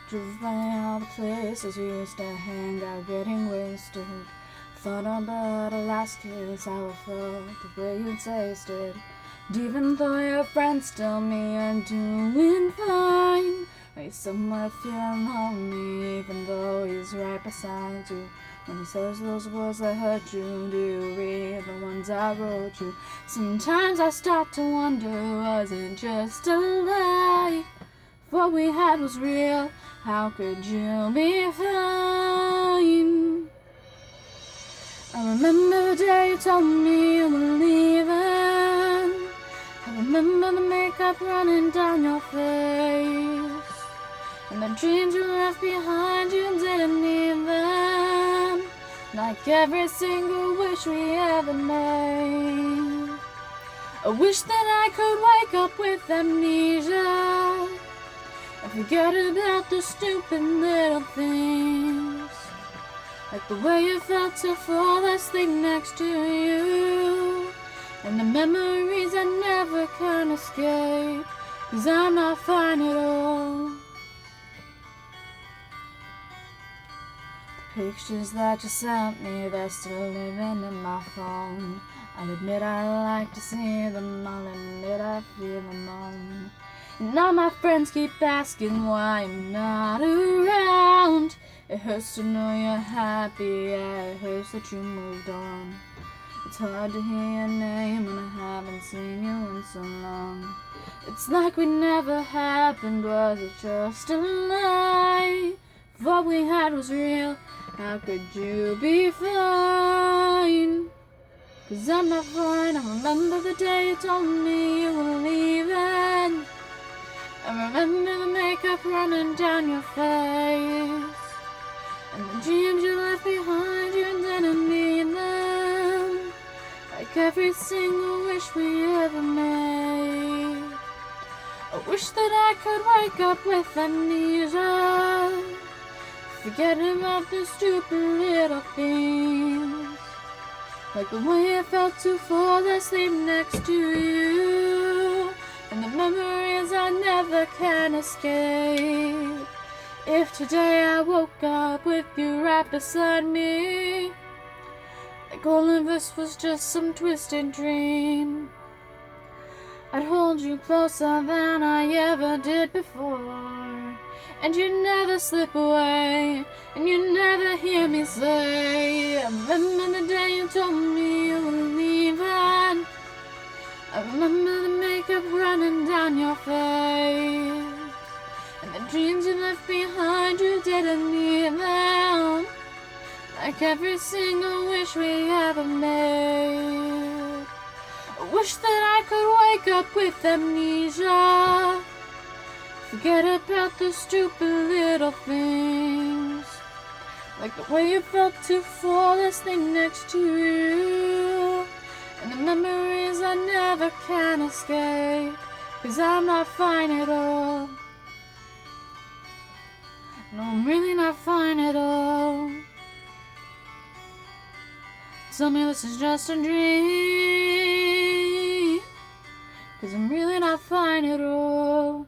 Drove by all the places we used to hang out, getting wasted. Thought about our last kiss, how it felt, the way you tasted. And even though your friends tell me you're doing fine, are you somewhere feeling lonely, even though he's right beside you? When he says those words that hurt you, do you read the ones I wrote you? Sometimes I start to wonder, was it just a lie? If what we had was real, how could you be fine? I remember the day you told me you were leaving. I remember the makeup running down your face, and the dreams you left behind, you didn't need them. Like every single wish we ever made. I wish that I could wake up with amnesia and forget about the stupid little things, like the way it felt to fall asleep next to you, and the memories I never can escape, 'cause I'm not fine at all. The pictures that you sent me, they're still living in my phone. I'll admit I like to see them, I'll admit I feel them on. And now my friends keep asking why I'm not around. It hurts to know you're happy, yeah, it hurts that you moved on. It's hard to hear your name when I haven't seen you in so long. It's like we never happened, was it just a lie? If what we had was real, how could you be fine? 'Cause I'm not fine. I remember the day you told me you were leaving. I remember the makeup running down your face, and the dreams you left behind, you didn't need them. Like every single wish we ever made. I wish that I could wake up with amnesia, forget about the stupid little things, like the way it felt to fall asleep next to you, and the memories I never can escape. If today I woke up with you right beside me, like all of this was just some twisted dream, I'd hold you closer than I ever did before, and you'd never slip away, and you'd never hear me say, I remember the day you told me you were leaving. I remember the makeup running down your face, and the dreams you left behind, you didn't need them. Like every single wish we ever made. I wish that I could wake up with amnesia, forget about the stupid little things, like the way it felt to fall asleep next to you, and the memories I never can escape, 'cause I'm not fine at all. No, I'm really not fine at all. Tell me this is just a dream, 'cause I'm really not fine at all.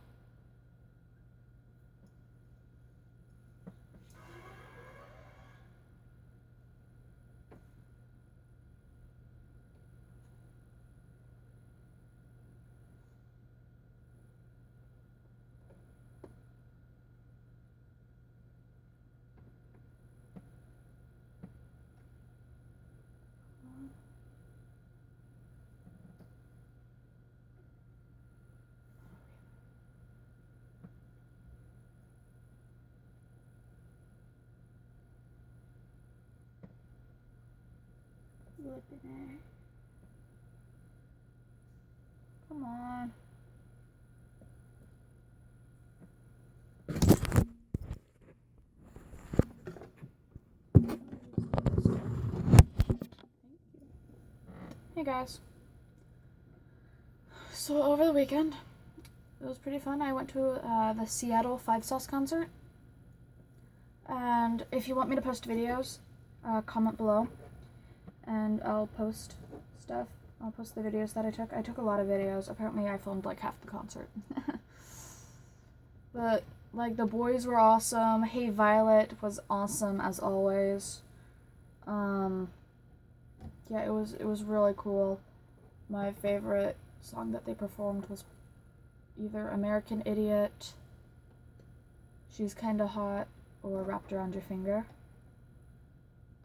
Come on. Hey guys. So over the weekend, it was pretty fun. I went to the Seattle 5 Sauce concert. And if you want me to post videos, comment below. And I'll post stuff. I'll post the videos that I took. I took a lot of videos. Apparently I filmed like half the concert. But like, the boys were awesome. Hey Violet was awesome as always. Yeah, it was really cool. My favorite song that they performed was either American Idiot, She's Kinda Hot, or Wrapped Around Your Finger.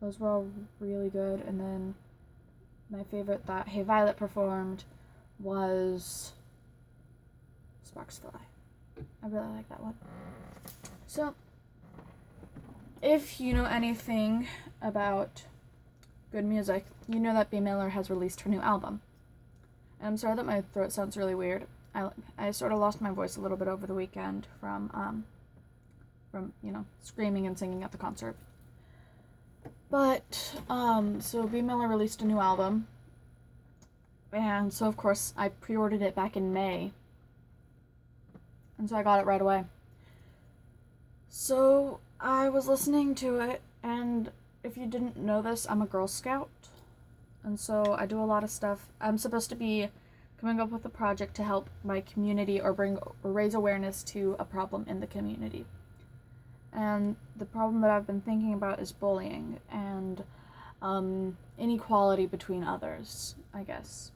Those were all really good. And then my favorite that Hey Violet performed was Sparks Fly. I really like that one. So, if you know anything about good music, you know that B. Miller has released her new album. And I'm sorry that my throat sounds really weird. I sort of lost my voice a little bit over the weekend from screaming and singing at the concert. But so B. Miller released a new album, and so of course I pre-ordered it back in May, and so I got it right away. So I was listening to it, and if you didn't know this, I'm a Girl Scout, and so I do a lot of stuff. I'm supposed to be coming up with a project to help my community or raise awareness to a problem in the community. And the problem that I've been thinking about is bullying and inequality between others, I guess.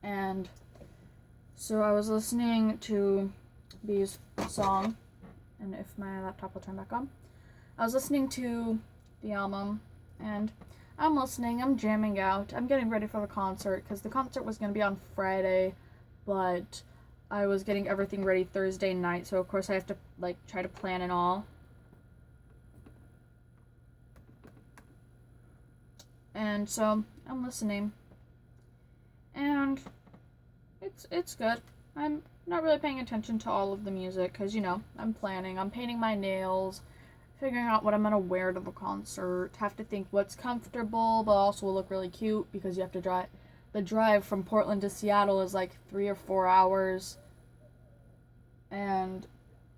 And so I was listening to B's song, and if my laptop will turn back on, I was listening to the album, and I'm listening, I'm jamming out, I'm getting ready for the concert, because the concert was going to be on Friday, but I was getting everything ready Thursday night, so of course I have to, try to plan and all. And so, I'm listening. And it's good. I'm not really paying attention to all of the music, because, I'm planning. I'm painting my nails, figuring out what I'm going to wear to the concert, have to think what's comfortable, but also will look really cute, because you have to drive. The drive from Portland to Seattle is 3 or 4 hours. And,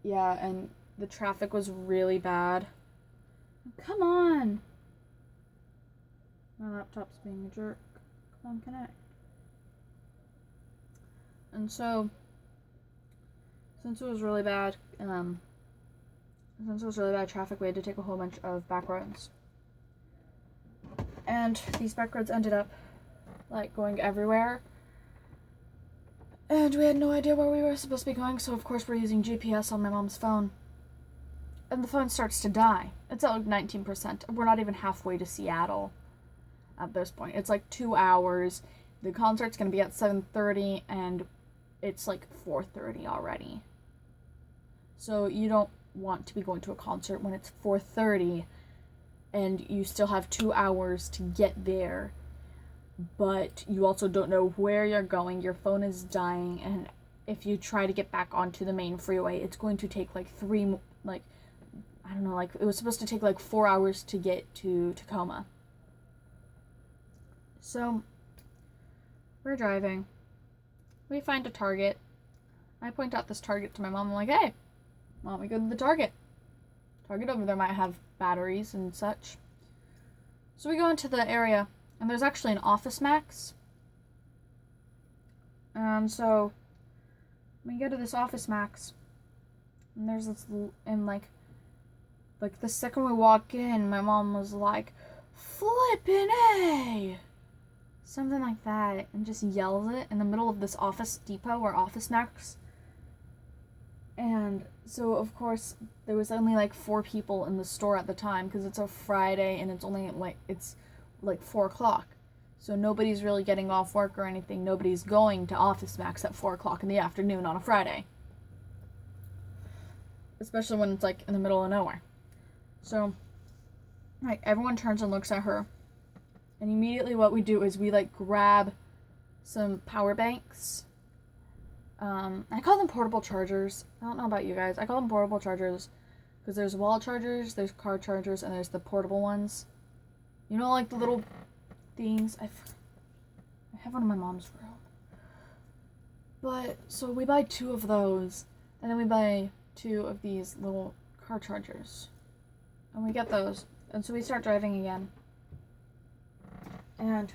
yeah, and the traffic was really bad. Come on! My laptop's being a jerk. Come on, connect. And so, since it was really bad traffic, we had to take a whole bunch of back roads. And these back roads ended up going everywhere, and we had no idea where we were supposed to be going, so of course we're using GPS on my mom's phone, and the phone starts to die. It's at 19%. We're not even halfway to Seattle at this point. It's 2 hours. The concert's gonna be at 7:30, and it's 4:30 already. So you don't want to be going to a concert when it's 4:30 and you still have 2 hours to get there, but you also don't know where you're going, your phone is dying, and if you try to get back onto the main freeway, it's going to take it was supposed to take 4 hours to get to Tacoma. So, we're driving. We find a Target. I point out this Target to my mom. I'm like, hey, why don't we go to the Target? Target over there might have batteries and such. So we go into the area, and there's actually an Office Max. And so we go to this Office Max, and there's this, and the second we walk in, my mom was like, "Flippin' A!" Something like that, and just yells it in the middle of this Office Depot or Office Max. And so, of course, there was only 4 people in the store at the time, because it's a Friday and it's only 4 o'clock. So nobody's really getting off work or anything. Nobody's going to Office Max at 4 o'clock in the afternoon on a Friday. Especially when it's in the middle of nowhere. So, everyone turns and looks at her. And immediately what we do is we grab some power banks. I call them portable chargers. I don't know about you guys. I call them portable chargers because there's wall chargers, there's car chargers, and there's the portable ones. You know, the little things. I have one in my mom's room. But, so we buy 2 of those, and then we buy 2 of these little car chargers. And we get those. And so we start driving again. And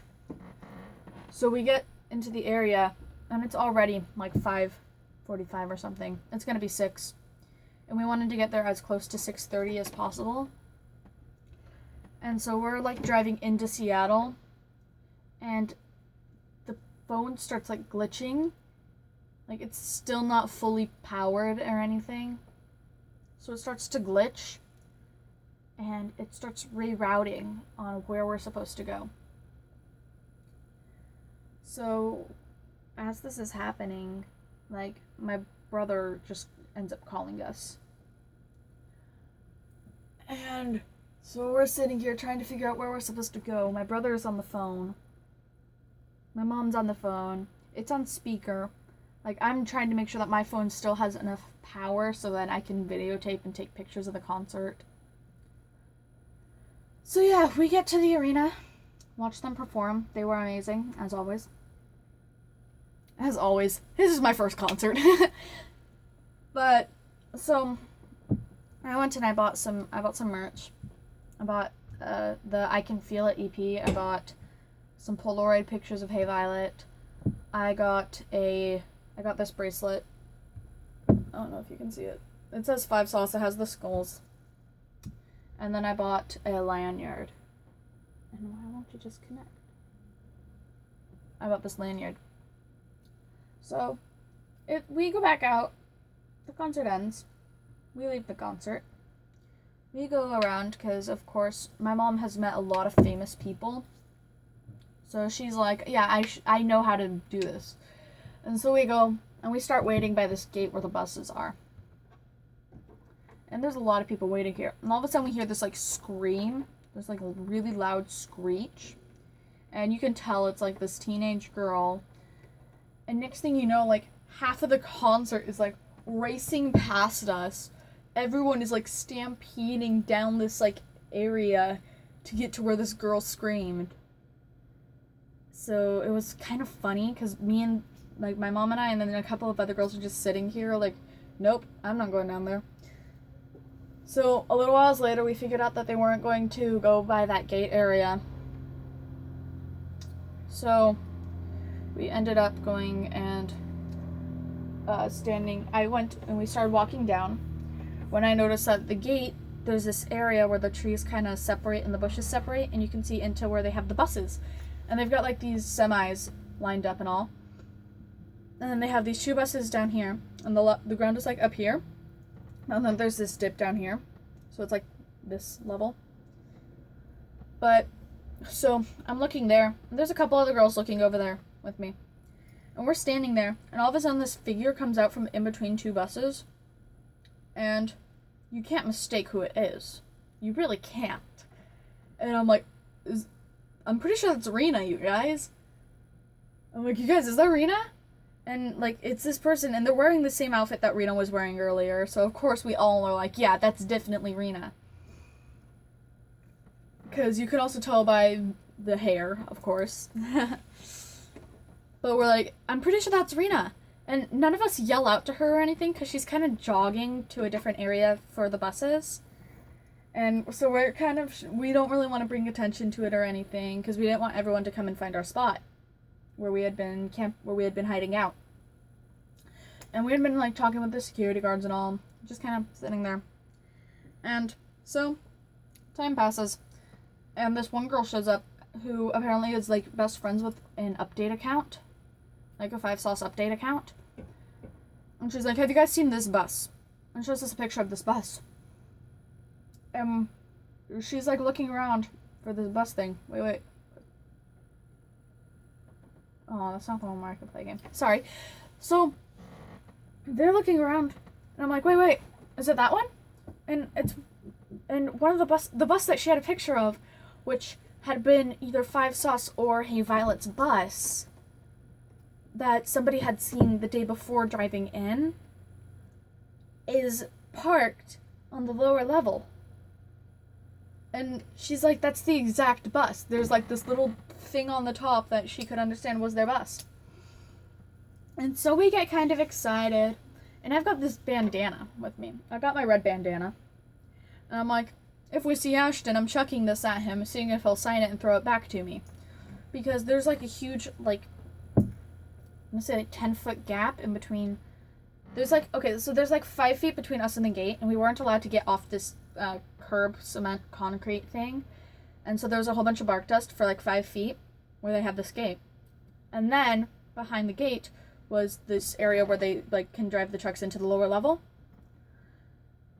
so we get into the area, and it's already 5 5:45 or something. It's gonna be 6. And we wanted to get there as close to 6:30 as possible. And so we're like driving into Seattle, and the phone starts like glitching. Like it's still not fully powered or anything. So it starts to glitch, and it starts rerouting on where we're supposed to go. So as this is happening, like my brother just ends up calling us. And so we're sitting here trying to figure out where we're supposed to go. My brother is on the phone. My mom's on the phone. It's on speaker. Like, I'm trying to make sure that my phone still has enough power so that I can videotape and take pictures of the concert. So yeah, we get to the arena, watch them perform. They were amazing, as always. As always. This is my first concert. But, so, I went and I bought some merch. I bought the I Can Feel It EP. I bought some Polaroid pictures of Hey Violet. I got this bracelet. I don't know if you can see it. It says 5 Sauce. It has the skulls. And then I bought a lanyard. And why won't you just connect? I bought this lanyard. So, we go back out. The concert ends. We leave the concert. We go around because, of course, my mom has met a lot of famous people. So she's like, yeah, I know how to do this. And so we go, and we start waiting by this gate where the buses are. And there's a lot of people waiting here. And all of a sudden we hear this, like, scream. There's, like, a really loud screech. And you can tell it's, like, this teenage girl. And next thing you know, like, half of the concert is, like, racing past us. Everyone is, like, stampeding down this, like, area to get to where this girl screamed. So it was kind of funny, because me and, like, my mom and I, and then a couple of other girls were just sitting here, like, nope, I'm not going down there. So a little while later, we figured out that they weren't going to go by that gate area. So we ended up going and standing. I went and we started walking down. When I noticed that the gate, there's this area where the trees kind of separate and the bushes separate, and you can see into where they have the buses. And they've got, like, these semis lined up and all. And then they have these 2 buses down here, and the ground is, like, up here. And then there's this dip down here. So it's, like, this level. But, so, I'm looking there, and there's a couple other girls looking over there with me. And we're standing there, and all of a sudden this figure comes out from in between 2 buses. And you can't mistake who it is. You really can't. And I'm like, I'm pretty sure that's Rena, you guys. I'm like, you guys, is that Rena? And, like, it's this person, and they're wearing the same outfit that Rena was wearing earlier, so of course we all are like, yeah, that's definitely Rena. Because you can also tell by the hair, of course. But we're like, I'm pretty sure that's Rena. And none of us yell out to her or anything, because she's kind of jogging to a different area for the buses. And so we're kind of, we don't really want to bring attention to it or anything, because we didn't want everyone to come and find our spot where we had been hiding out. And we had been, like, talking with the security guards and all, just kind of sitting there. And so time passes, and this one girl shows up who apparently is, like, best friends with an update account, like a 5 Sauce update account. And she's like, have you guys seen this bus? And shows us a picture of this bus. And she's, like, looking around for this bus thing. Wait. Oh, that's not the one where I can play a game. Sorry. So, they're looking around, and I'm like, wait, is it that one? And one of the bus that she had a picture of, which had been either 5 Sauce or Hey Violet's bus, that somebody had seen the day before driving in, is parked on the lower level. And she's like, that's the exact bus. There's, like, this little thing on the top that she could understand was their bus. And so we get kind of excited. And I've got this bandana with me. I've got my red bandana. And I'm like, if we see Ashton, I'm chucking this at him, seeing if he'll sign it and throw it back to me. Because there's, like, a huge, like, I'm gonna say, like, 10-foot gap in between There's like, okay, so there's like 5 feet between us and the gate, and we weren't allowed to get off this curb cement concrete thing. And so there was a whole bunch of bark dust for like 5 feet where they had this gate. And then behind the gate was this area where they like can drive the trucks into the lower level.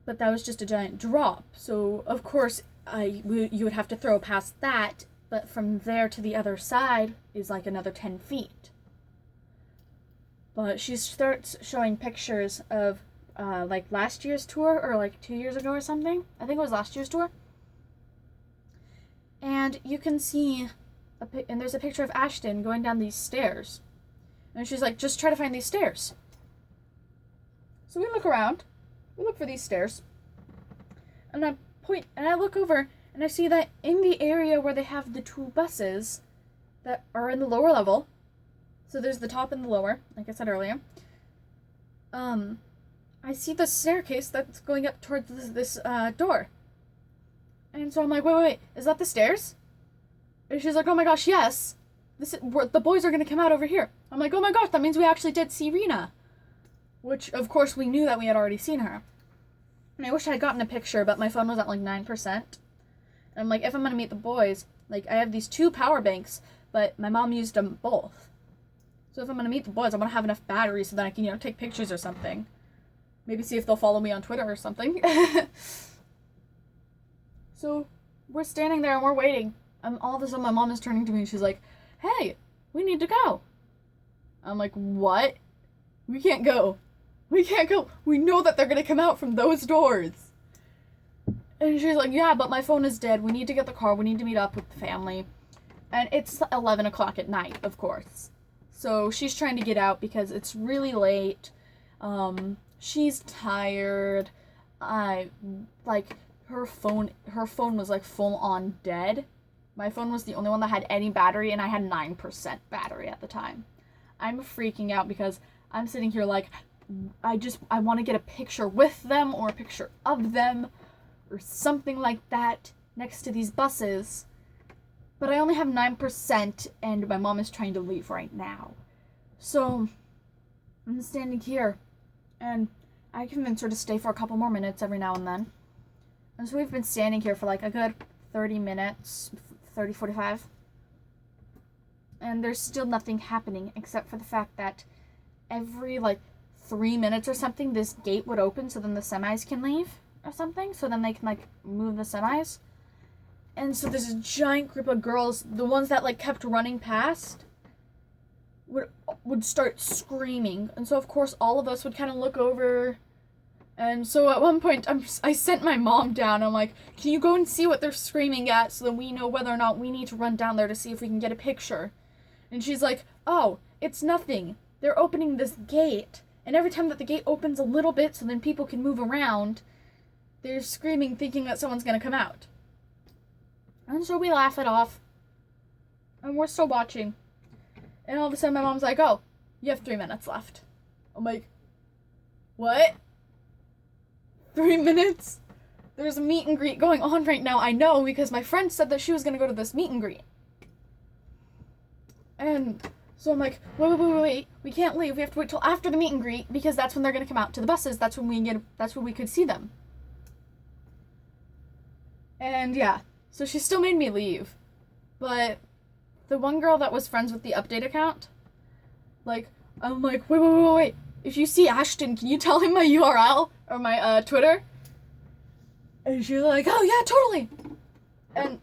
But that was just a giant drop. So of course you would have to throw past that, but from there to the other side is like another 10 feet. But she starts showing pictures of like last year's tour or like 2 years ago or something. I think it was last year's tour. And you can see, and there's a picture of Ashton going down these stairs. And she's like, just try to find these stairs. So we look around. We look for these stairs. And I point, and I look over, and I see that in the area where they have the 2 buses that are in the lower level, so there's the top and the lower, like I said earlier, I see the staircase that's going up towards this door. And so I'm like, wait, is that the stairs? And she's like, oh my gosh, yes. The boys are going to come out over here. I'm like, oh my gosh, that means we actually did see Rena. Which, of course, we knew that we had already seen her. And I wish I had gotten a picture, but my phone was at like 9%. And I'm like, if I'm going to meet the boys, like, I have these 2 power banks, but my mom used them both. So if I'm going to meet the boys, I want to have enough battery so that I can, take pictures or something. Maybe see if they'll follow me on Twitter or something. So we're standing there and we're waiting. And all of a sudden my mom is turning to me and she's like, hey, we need to go. I'm like, what? We can't go. We can't go. We know that they're going to come out from those doors. And she's like, yeah, but my phone is dead. We need to get the car. We need to meet up with the family. And it's 11 o'clock at night, of course. So she's trying to get out because it's really late. She's tired. Her phone was like full on dead. My phone was the only one that had any battery, and I had 9% battery at the time. I'm freaking out because I'm sitting here like, I want to get a picture with them or a picture of them or something like that next to these buses. But I only have 9% and my mom is trying to leave right now. So I'm standing here and I convince her to stay for a couple more minutes every now and then. And so we've been standing here for like a good 30 minutes, 45. And there's still nothing happening except for the fact that every 3 minutes or something, this gate would open so then the semis can leave or something. So then they can move the semis. And so this giant group of girls, the ones that kept running past, would start screaming. And so of course all of us would kind of look over. And so at one point I sent my mom down. I'm like, can you go and see what they're screaming at so that we know whether or not we need to run down there to see if we can get a picture. And she's like, oh, it's nothing. They're opening this gate. And every time that the gate opens a little bit so then people can move around, they're screaming thinking that someone's going to come out. And so we laugh it off. And we're still watching. And all of a sudden my mom's like, oh, you have 3 minutes left. I'm like, what? 3 minutes? There's a meet and greet going on right now. I know because my friend said that she was going to go to this meet and greet. And so I'm like, wait. We can't leave. We have to wait till after the meet and greet because that's when they're going to come out to the buses. That's when we could see them. And yeah. So she still made me leave. But the one girl that was friends with the update account, I'm like, wait. If you see Ashton, can you tell him my URL or my Twitter? And she's like, oh yeah, totally. And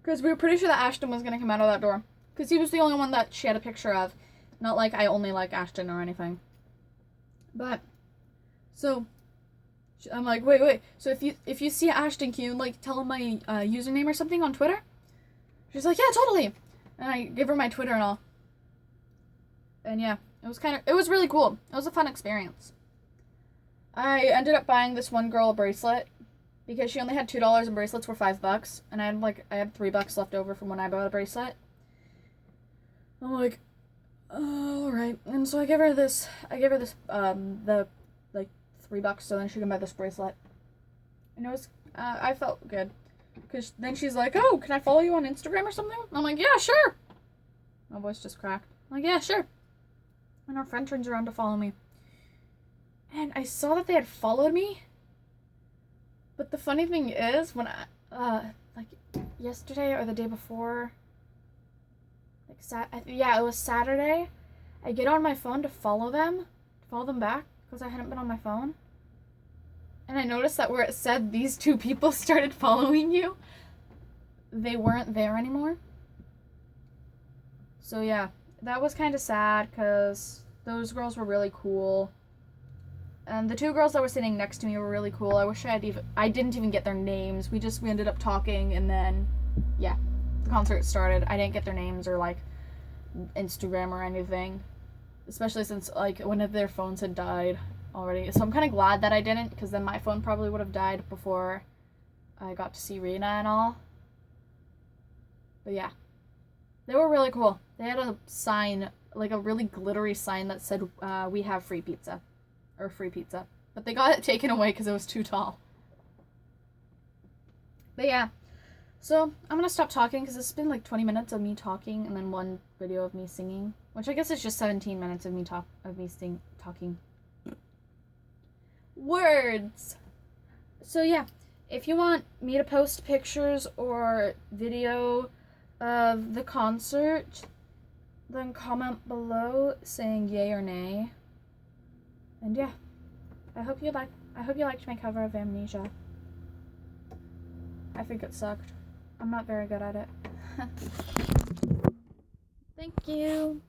because we were pretty sure that Ashton was gonna come out of that door, because he was the only one that she had a picture of. Not like I only like Ashton or anything. But so I'm like, wait. So if you see Ashton, can you tell him my username or something on Twitter? She's like, yeah, totally. And I give her my Twitter and all. And yeah, it was really cool. It was a fun experience. I ended up buying this one girl a bracelet because she only had $2 and bracelets were $5, and I had $3 left over from when I bought a bracelet. I'm like, oh, all right. And so I gave her this the $3 so then she can buy this bracelet. And it was I felt good because then she's like, oh, can I follow you on Instagram or something? I'm like, yeah, sure. My voice just cracked. I'm like, yeah, sure. And our friend turns around to follow me. And I saw that they had followed me. But the funny thing is, when like yesterday or the day before, like yeah, it was Saturday. I get on my phone to follow them back, because I hadn't been on my phone. And I noticed that where it said these two people started following you, they weren't there anymore. So yeah, that was kind of sad, because those girls were really cool. And the two girls that were sitting next to me were really cool. I wish I didn't even get their names. We ended up talking, and then, yeah, the concert started. I didn't get their names or, like, Instagram or anything. Especially since, like, one of their phones had died already. So I'm kind of glad that I didn't, because then my phone probably would have died before I got to see Rena and all. But yeah, they were really cool. They had a sign, like a really glittery sign that said, we have free pizza. Or free pizza. But they got it taken away because it was too tall. But yeah. So, I'm gonna stop talking because it's been like 20 minutes of me talking and then one video of me singing. Which I guess is just 17 minutes of me talking. Words! So yeah, if you want me to post pictures or video of the concert, then comment below saying yay or nay. And yeah, I hope you liked my cover of Amnesia. I think it sucked. I'm not very good at it. Thank you.